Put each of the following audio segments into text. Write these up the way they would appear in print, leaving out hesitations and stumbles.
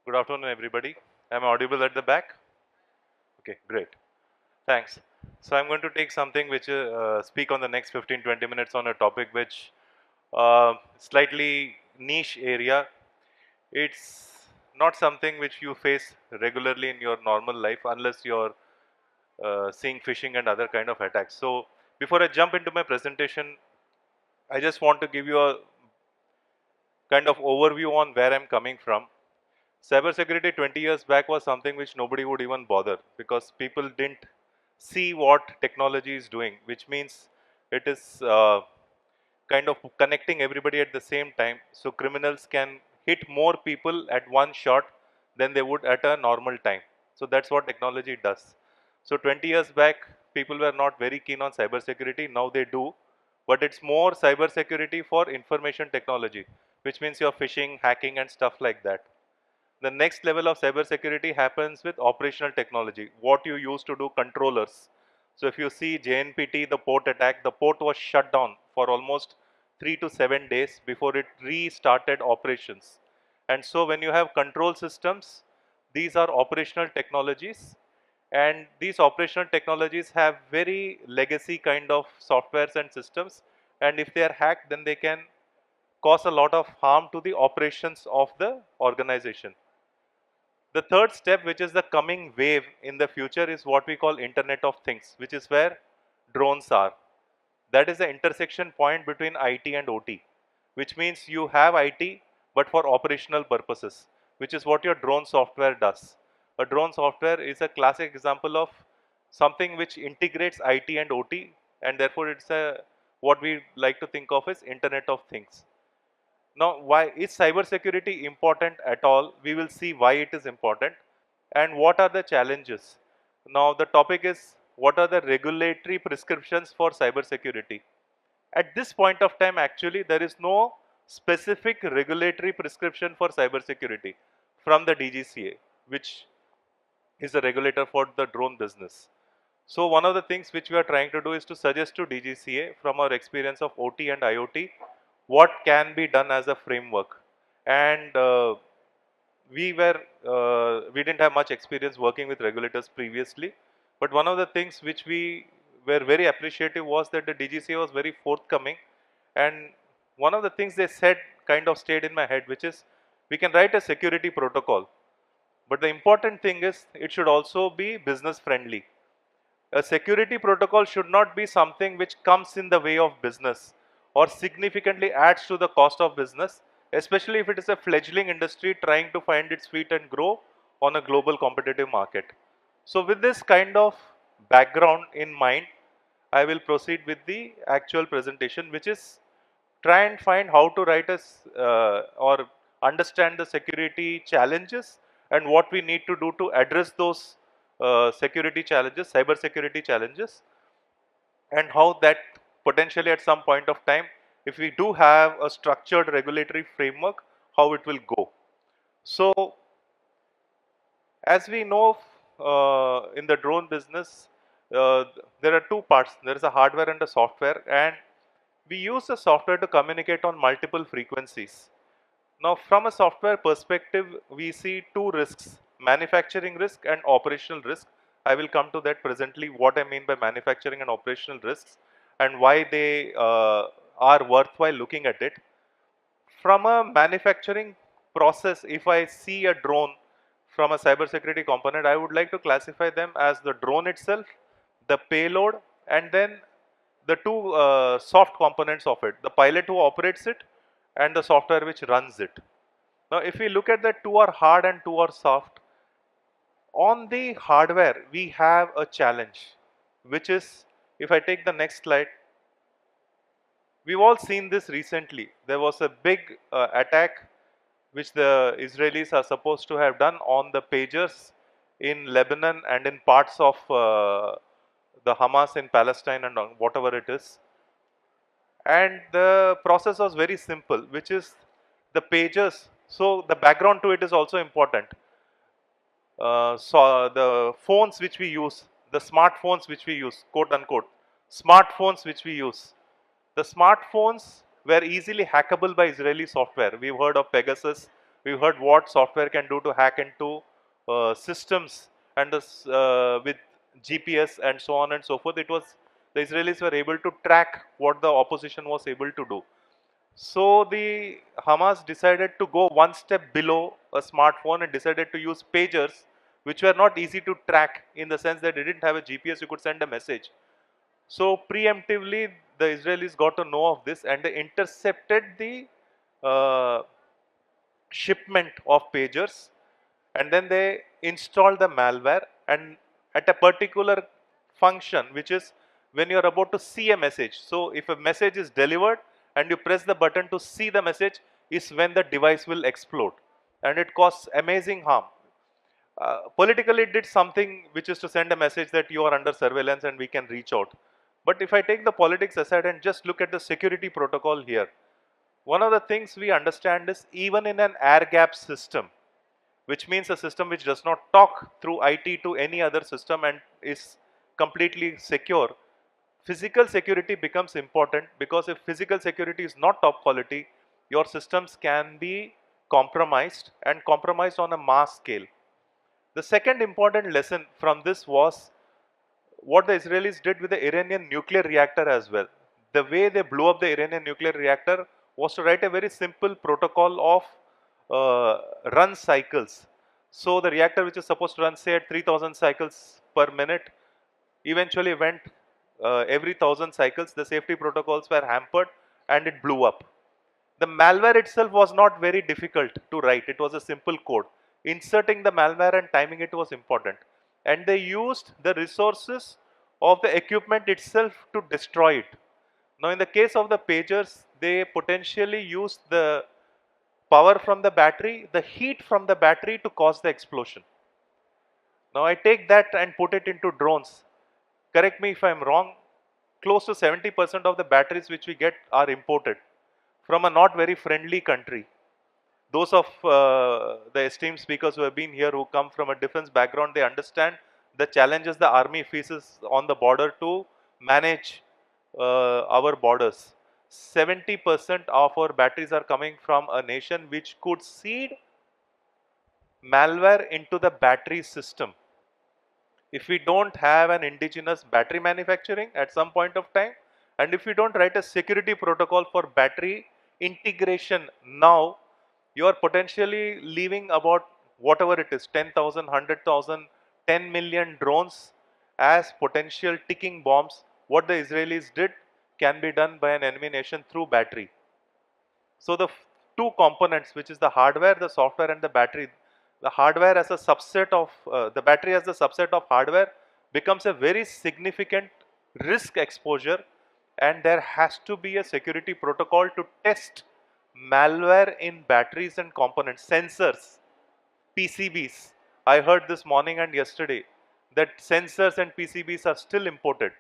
Good afternoon, everybody. Am I audible at the back? Okay, great. Thanks. So I'm going to take something which speak on the next 15-20 minutes on a topic which slightly niche area. It's not something which you face regularly in your normal life unless you're seeing phishing and other kind of attacks. So before I jump into my presentation, I just want to give you a kind of overview on where I'm coming from. Cybersecurity 20 years back was something which nobody would even bother because people didn't see what technology is doing, which means it is kind of connecting everybody at the same time. So criminals can hit more people at one shot than they would at a normal time. So that's what technology does. So 20 years back, people were not very keen on cybersecurity. Now they do, but it's more cybersecurity for information technology, which means you're phishing, hacking, and stuff like that. The next level of cybersecurity happens with operational technology, what you use to do controllers. So if you see JNPT, the port attack, the port was shut down for almost 3 to 7 days before it restarted operations. And so when you have control systems, these are operational technologies, and these operational technologies have very legacy kind of softwares and systems, and if they are hacked, then they can cause a lot of harm to the operations of the organization. The third step, which is the coming wave in the future, is what we call Internet of Things, which is where drones are. That is the intersection point between IT and OT, which means you have IT but for operational purposes, which is what your drone software does. A drone software is a classic example of something which integrates IT and OT, and therefore it's a what we like to think of as Internet of Things. Now, why is cybersecurity important at all? We will see why it is important and what are the challenges. Now, the topic is what are the regulatory prescriptions for cybersecurity. At this point of time, actually, there is no specific regulatory prescription for cybersecurity from the DGCA, which is the regulator for the drone business. So one of the things which we are trying to do is to suggest to DGCA from our experience of OT and IoT what can be done as a framework. And we didn't have much experience working with regulators previously, but one of the things which we were very appreciative was that the DGCA was very forthcoming, and one of the things they said kind of stayed in my head, which is we can write a security protocol, but the important thing is it should also be business friendly. A security protocol should not be something which comes in the way of business or significantly adds to the cost of business, especially if it is a fledgling industry trying to find its feet and grow on a global competitive market. So with this kind of background in mind, I will proceed with the actual presentation, which is try and find how to write or understand the security challenges and what we need to do to address those security challenges, cyber security challenges, and how that potentially at some point of time, if we do have a structured regulatory framework, how it will go. So as we know, in the drone business, uh, there are two parts. There is a hardware and a software, and we use the software to communicate on multiple frequencies. Now, from a software perspective, we see two risks: manufacturing risk and operational risk. I will come to that presently, what I mean by manufacturing and operational risks and why they are worthwhile looking at it. From a manufacturing process, if I see a drone from a cybersecurity component, I would like to classify them as the drone itself, the payload, and then the two soft components of it, the pilot who operates it and the software which runs it. Now, if we look at that, two are hard and two are soft. On the hardware, we have a challenge, which is, if I take the next slide, we've all seen this recently. There was a big attack which the Israelis are supposed to have done on the pagers in Lebanon and in parts of the Hamas in Palestine and whatever it is. And the process was very simple, which is the pagers. So the background to it is also important. So the phones which we use, the smartphones which we use, quote unquote, smartphones which we use, the smartphones were easily hackable by Israeli software. We've heard of Pegasus, We heard what software can do to hack into systems and with GPS and so on and so forth. It was the Israelis were able to track what the opposition was able to do. So the Hamas decided to go one step below a smartphone and decided to use pagers, which were not easy to track in the sense that they didn't have a GPS. You could send a message. So preemptively, the Israelis got to know of this and they intercepted the uh, shipment of pagers, and then they install the malware, and at a particular function, which is when you're about to see a message. So if a message is delivered and you press the button to see the message, is when the device will explode, and it causes amazing harm. Politically it did something which is to send a message that you are under surveillance and we can reach out. But if I take the politics aside and just look at the security protocol here, one of the things we understand is even in an air gap system, which means a system which does not talk through IT to any other system and is completely secure, physical security becomes important, because if physical security is not top quality, your systems can be compromised, and compromised on a mass scale. The second important lesson from this was what the Israelis did with the Iranian nuclear reactor as well. The way they blew up the Iranian nuclear reactor was to write a very simple protocol of run cycles. So the reactor, which is supposed to run say at 3000 cycles per minute, eventually went every 1000 cycles. The safety protocols were hampered and it blew up. The malware itself was not very difficult to write. It was a simple code. Inserting the malware and timing it was important. And they used the resources of the equipment itself to destroy it. Now in the case of the pagers, they potentially used the power from the battery, the heat from the battery to cause the explosion. Now I take that and put it into drones. Correct me if I'm wrong, close to 70% of the batteries which we get are imported from a not very friendly country. Those of the esteemed speakers who have been here, who come from a defense background, they understand the challenges the army faces on the border to manage our borders. 70% of our batteries are coming from a nation which could seed malware into the battery system. If we don't have an indigenous battery manufacturing at some point of time, and if we don't write a security protocol for battery integration now, you are potentially leaving about whatever it is, 10,000, 100,000, 10 million drones as potential ticking bombs. What the Israelis did can be done by an enemy nation through battery. So the two components, which is the hardware, the software and the battery, the hardware as a subset of, the battery as a subset of hardware becomes a very significant risk exposure, and there has to be a security protocol to test malware in batteries and components, sensors, PCBs. I heard this morning and yesterday that sensors and PCBs are still imported.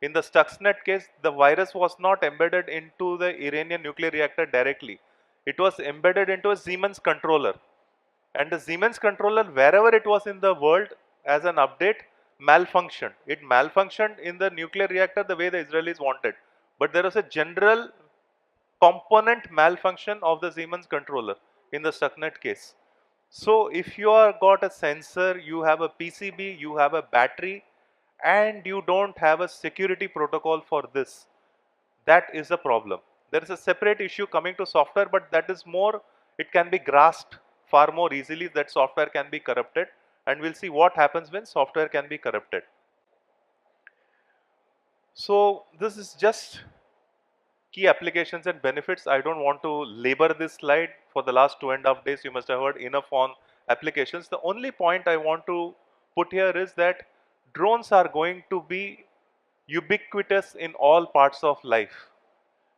In the Stuxnet case, the virus was not embedded into the Iranian nuclear reactor directly. It was embedded into a Siemens controller. And the Siemens controller, wherever it was in the world as an update, malfunctioned. It malfunctioned in the nuclear reactor the way the Israelis wanted. But there was a general component malfunction of the Siemens controller in the Stuxnet case. So if you are got a sensor, you have a PCB, you have a battery, and you don't have a security protocol for this, that is a problem. There is a separate issue coming to software, but that is more, it can be grasped far more easily, that software can be corrupted, and we'll see what happens when software can be corrupted. So this is just key applications and benefits. I don't want to labor this slide. For the last 2.5 days, you must have heard enough on applications. The only point I want to put here is that drones are going to be ubiquitous in all parts of life.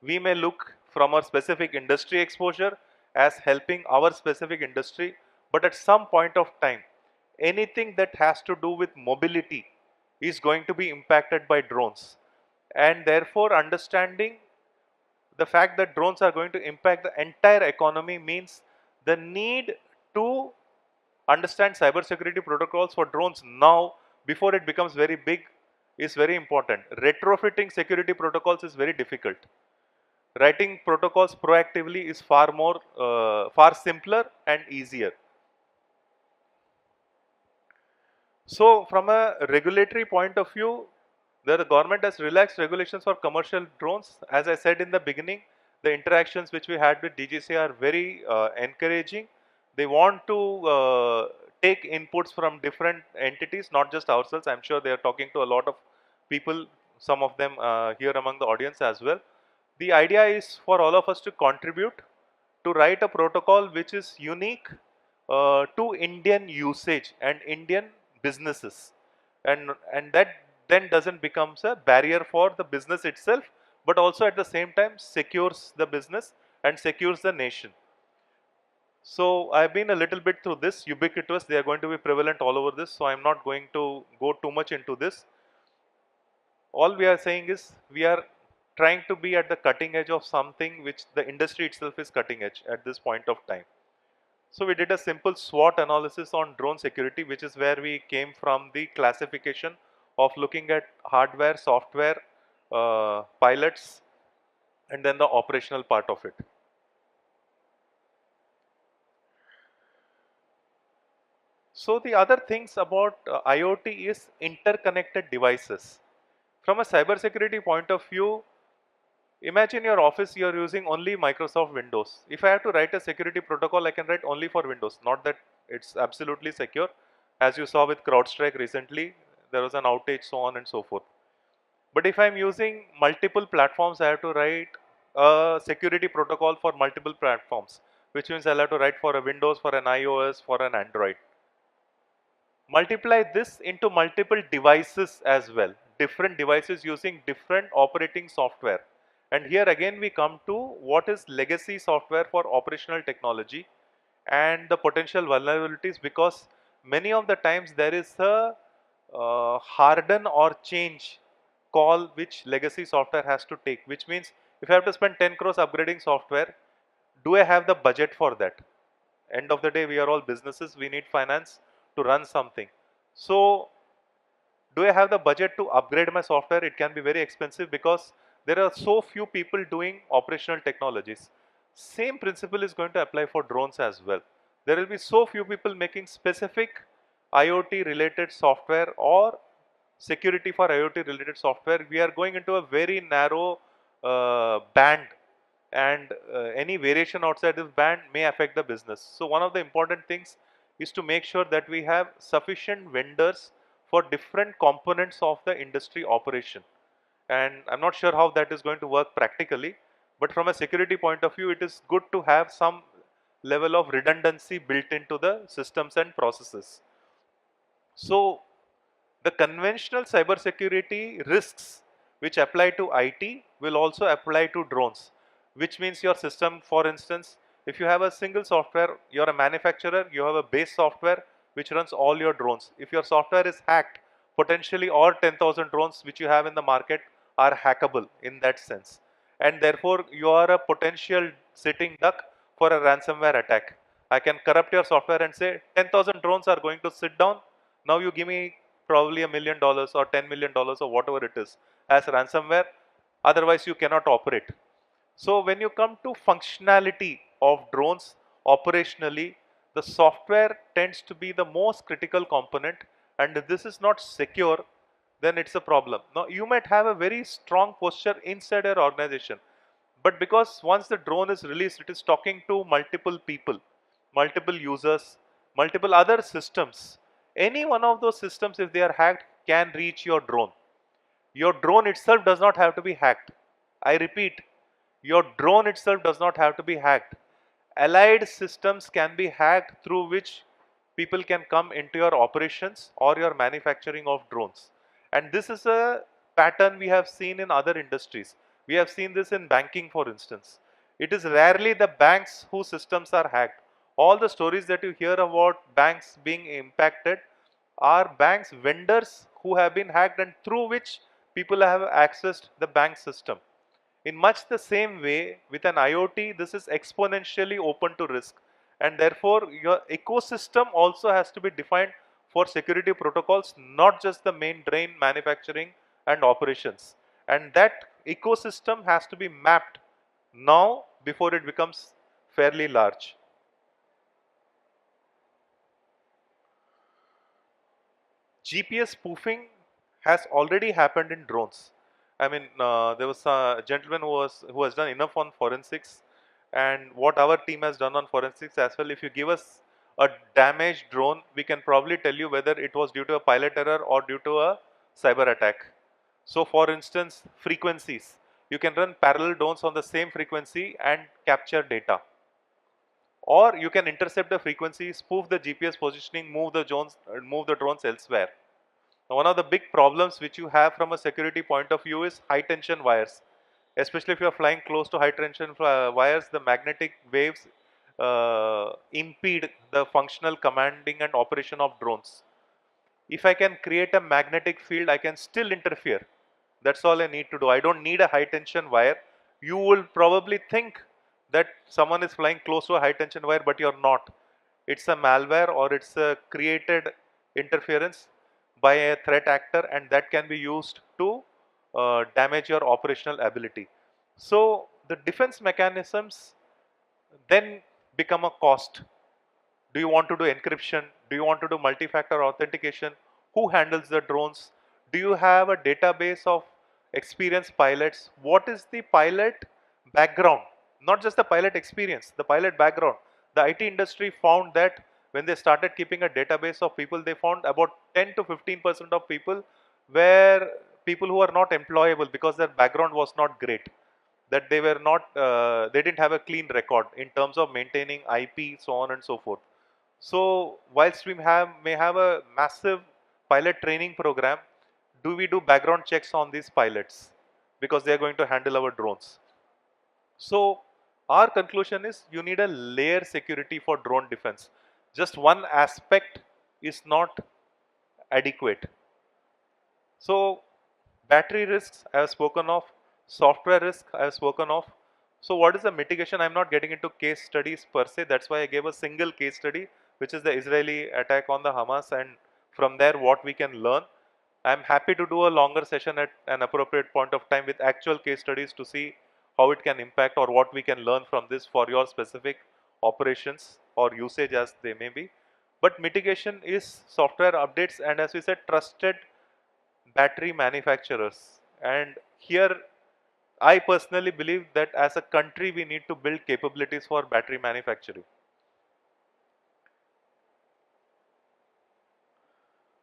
We may look from our specific industry exposure as helping our specific industry, but at some point of time, anything that has to do with mobility is going to be impacted by drones. And therefore, understanding the fact that drones are going to impact the entire economy means the need to understand cybersecurity protocols for drones now before it becomes very big is very important. Retrofitting security protocols is very difficult. Writing protocols proactively is far simpler and easier. So from a regulatory point of view, the government has relaxed regulations for commercial drones. As I said in the beginning, the interactions which we had with DGC are very encouraging. They want to take inputs from different entities, not just ourselves. I'm sure they are talking to a lot of people, some of them here among the audience as well. The idea is for all of us to contribute to write a protocol which is unique to Indian usage and Indian businesses, and that then doesn't becomes a barrier for the business itself, but also at the same time secures the business and secures the nation. So I've been a little bit through this ubiquitous. They are going to be prevalent all over this. So I'm not going to go too much into this. All we are saying is we are trying to be at the cutting edge of something which the industry itself is cutting edge at this point of time. So we did a simple SWOT analysis on drone security, which is where we came from the classification of looking at hardware, software, pilots, and then the operational part of it. So the other things about IoT is interconnected devices. From a cybersecurity point of view, imagine your office, you're using only Microsoft Windows. If I have to write a security protocol, I can write only for Windows. Not that it's absolutely secure. As you saw with CrowdStrike recently, there was an outage, so on and so forth. But if I'm using multiple platforms, I have to write a security protocol for multiple platforms, which means I'll have to write for a Windows, for an iOS, for an Android. Multiply this into multiple devices as well, different devices using different operating software. And here again we come to what is legacy software for operational technology and the potential vulnerabilities, because many of the times there is a harden or change call which legacy software has to take, which means if I have to spend 10 crores upgrading software, do I have the budget for that? End of the day, we are all businesses, we need finance to run something. So do I have the budget to upgrade my software? It can be very expensive because there are so few people doing operational technologies. Same principle is going to apply for drones as well. There will be so few people making specific IoT related software or security for IoT related software. We are going into a very narrow band, and any variation outside this band may affect the business. So one of the important things is to make sure that we have sufficient vendors for different components of the industry operation. And I'm not sure how that is going to work practically, but from a security point of view, it is good to have some level of redundancy built into the systems and processes. So the conventional cybersecurity risks which apply to IT will also apply to drones, which means your system, for instance, if you have a single software, you're a manufacturer, you have a base software which runs all your drones. If your software is hacked, potentially all 10,000 drones which you have in the market are hackable in that sense. And therefore, you are a potential sitting duck for a ransomware attack. I can corrupt your software and say 10,000 drones are going to sit down. Now you give me probably $1 million or $10 million or whatever it is as ransomware. Otherwise, you cannot operate. So when you come to functionality of drones operationally, the software tends to be the most critical component, and if this is not secure, then it's a problem. Now you might have a very strong posture inside your organization, but because once the drone is released, it is talking to multiple people, multiple users, multiple other systems. Any one of those systems, if they are hacked, can reach your drone. Your drone itself does not have to be hacked. I repeat, your drone itself does not have to be hacked. Allied systems can be hacked, through which people can come into your operations or your manufacturing of drones. And this is a pattern we have seen in other industries. We have seen this in banking, for instance. It is rarely the banks whose systems are hacked. All the stories that you hear about banks being impacted are banks vendors who have been hacked and through which people have accessed the bank system. In much the same way, with an IoT, this is exponentially open to risk, and therefore your ecosystem also has to be defined for security protocols, not just the main drain manufacturing and operations. And that ecosystem has to be mapped now before it becomes fairly large. GPS spoofing has already happened in drones. I mean, there was a gentleman who has done enough on forensics, and what our team has done on forensics as well. If you give us a damaged drone, we can probably tell you whether it was due to a pilot error or due to a cyber attack. So, for instance, frequencies. You can run parallel drones on the same frequency and capture data, or you can intercept the frequency, spoof the GPS positioning, move the drones elsewhere. Now, one of the big problems which you have from a security point of view is high tension wires. Especially if you are flying close to high tension wires, the magnetic waves impede the functional commanding and operation of drones. If I can create a magnetic field, I can still interfere. That's all I need to do. I don't need a high tension wire. You will probably think that someone is flying close to a high tension wire, but you're not. It's a malware or it's a created interference by a threat actor, and that can be used to damage your operational ability. So the defense mechanisms then become a cost. Do you want to do encryption? Do you want to do multi-factor authentication? Who handles the drones? Do you have a database of experienced pilots? What is the pilot background? Not just the pilot experience, the pilot background. The IT industry found that when they started keeping a database of people, they found about 10 to 15% of people were people who are not employable because their background was not great, that they were not they didn't have a clean record in terms of maintaining IP, so on and so forth. So whilst we may have a massive pilot training program, do we do background checks on these pilots because they are going to handle our drones? So our conclusion is you need a layer security for drone defense. Just one aspect is not adequate. So battery risks I have spoken of, software risk I have spoken of. So what is the mitigation? I'm not getting into case studies per se. That's why I gave a single case study, which is the Israeli attack on the Hamas, and from there what we can learn. I'm happy to do a longer session at an appropriate point of time with actual case studies to see how it can impact or what we can learn from this for your specific operations or usage as they may be. But mitigation is software updates and, as we said, trusted battery manufacturers. And here I personally believe that as a country we need to build capabilities for battery manufacturing.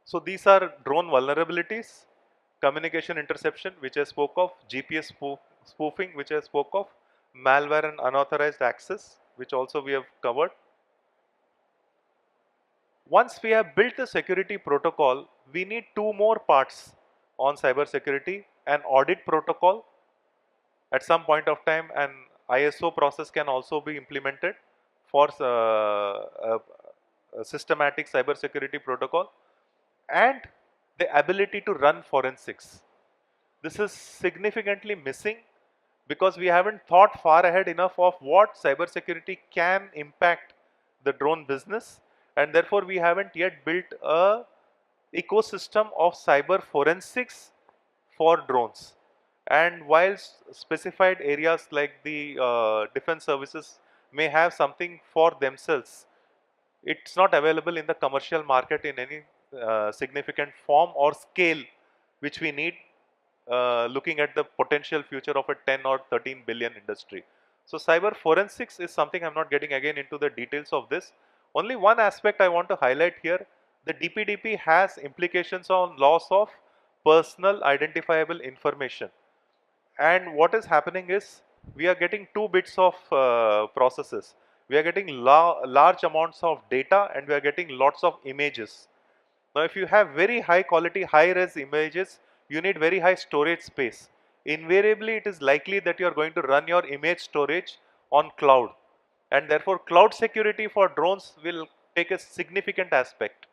So these are drone vulnerabilities, communication interception, which I spoke of, GPS spoofing, which I spoke of, malware and unauthorized access, which also we have covered. Once we have built the security protocol, we need two more parts on cyber security: an audit protocol. At some point of time, an ISO process can also be implemented for a systematic cyber security protocol, and the ability to run forensics. This is significantly missing because we haven't thought far ahead enough of what cybersecurity can impact the drone business, and therefore we haven't yet built a ecosystem of cyber forensics for drones. And whilst specified areas like the defense services may have something for themselves, it's not available in the commercial market in any significant form or scale which we need, looking at the potential future of a 10 or 13 billion industry. So cyber forensics is something I'm not getting again into the details of this. Only one aspect I want to highlight here: the DPDP has implications on loss of personal identifiable information. And what is happening is we are getting two bits of processes. We are getting large amounts of data, and we are getting lots of images. Now if you have very high quality, high res images, you need very high storage space. Invariably it is likely that you are going to run your image storage on cloud, and therefore cloud security for drones will take a significant aspect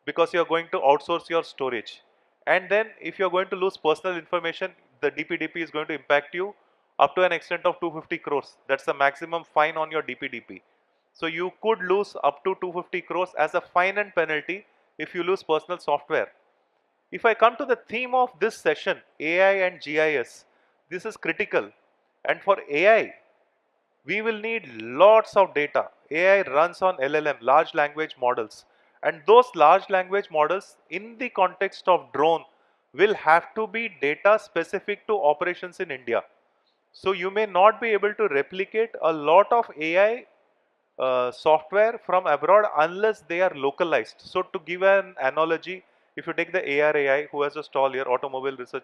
because you are going to outsource your storage. And then if you are going to lose personal information, the DPDP is going to impact you up to an extent of 250 crores. That's the maximum fine on your DPDP. So you could lose up to 250 crores as a fine and penalty if you lose personal software. If I come to the theme of this session, AI and GIS, this is critical. And for AI, we will need lots of data. AI runs on LLM, large language models, and those large language models in the context of drone will have to be data specific to operations in India. So you may not be able to replicate a lot of AI software from abroad unless they are localized. So to give an analogy, if you take the ARAI, who has a stall here, Automobile Research,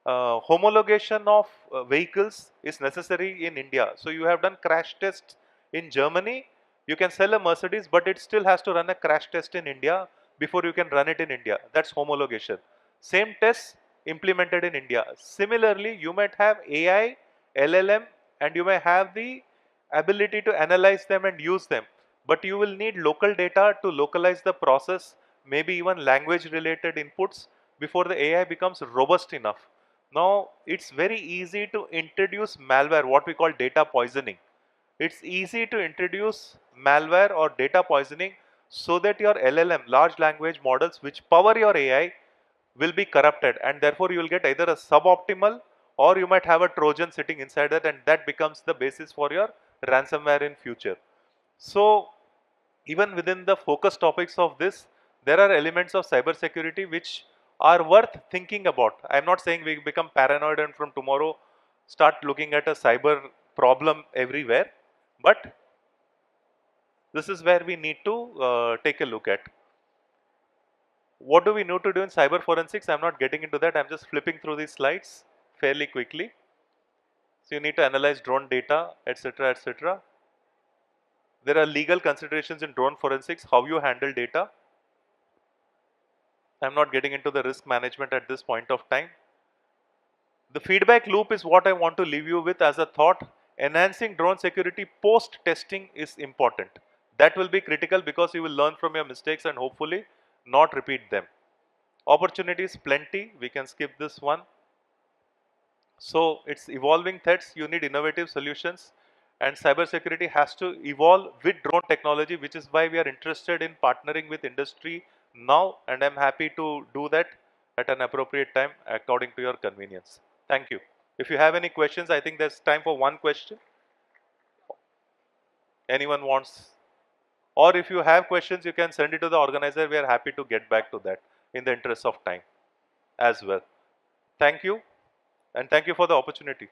homologation of vehicles is necessary in India. So you have done crash tests in Germany. You can sell a Mercedes, but it still has to run a crash test in India before you can run it in India. That's homologation. Same tests implemented in India. Similarly, you might have AI, LLM, and you may have the ability to analyze them and use them. But you will need local data to localize the process, maybe even language related inputs before the AI becomes robust enough. Now, it's very easy to introduce malware, what we call data poisoning. It's easy to introduce malware or data poisoning so that your LLM, large language models, which power your AI, will be corrupted, and therefore you will get either a suboptimal or you might have a Trojan sitting inside that, and that becomes the basis for your ransomware in future. So, even within the focus topics of this, there are elements of cybersecurity which are worth thinking about. I'm not saying we become paranoid and from tomorrow start looking at a cyber problem everywhere, but this is where we need to take a look at. What do we need to do in cyber forensics? I'm not getting into that. I'm just flipping through these slides fairly quickly. So you need to analyze drone data, etc., etc. There are legal considerations in drone forensics, how you handle data. I'm not getting into the risk management at this point of time. The feedback loop is what I want to leave you with as a thought. Enhancing drone security post testing is important. That will be critical because you will learn from your mistakes and hopefully not repeat them. Opportunities plenty. We can skip this one. So it's evolving threats. You need innovative solutions, and cybersecurity has to evolve with drone technology, which is why we are interested in partnering with industry now, and I'm happy to do that at an appropriate time according to your convenience. Thank you. If you have any questions, I think there's time for one question. Anyone wants? Or if you have questions, you can send it to the organizer. We are happy to get back to that in the interest of time as well. Thank you, and thank you for the opportunity.